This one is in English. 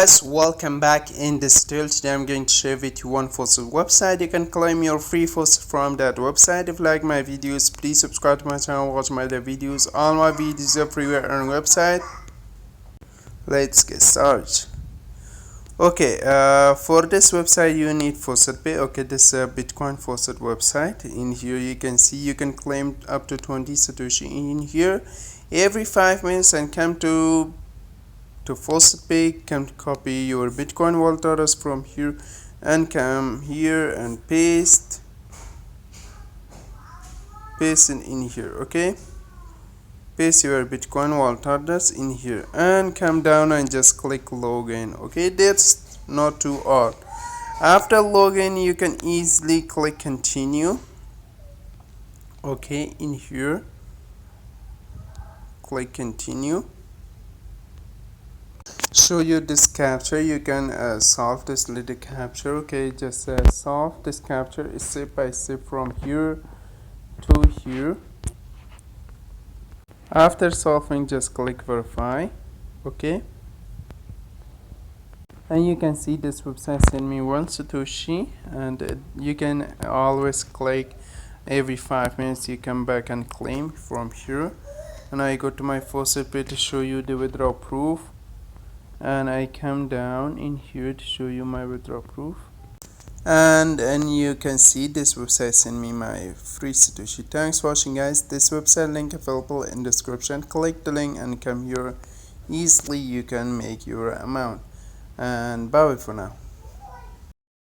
Guys, welcome back. In this tutorial today I'm going to share with you one faucet website. You can claim your free faucet from that website. If you like my videos, please subscribe to my channel, watch my other videos. All my videos are freeware on website. Let's get started. Okay, for this website you need faucet pay. Okay, this is a Bitcoin faucet website. In here you can see you can claim up to 20 satoshi in here every 5 minutes, and come to faucet pay, come to copy your Bitcoin wallet address from here and come here and paste in here. Okay, paste your Bitcoin wallet address in here and come down and just click login. Okay, that's not too hard. After login you can easily click continue. Okay, in here click continue. Show you this captcha. You can solve this little captcha. Okay, just solve this captcha step by step from here to here. After solving, just click verify. Okay, and you can see this website send me 1 satoshi, and you can always click every 5 minutes. You come back and claim from here. And I go to my faucet pay to show you the withdrawal proof, and I come down in here to show you my withdrawal proof, and you can see this website send me my free satoshi. Thanks for watching, guys. This website link available in description. Click the link and come here. Easily you can make your amount, and bye for now.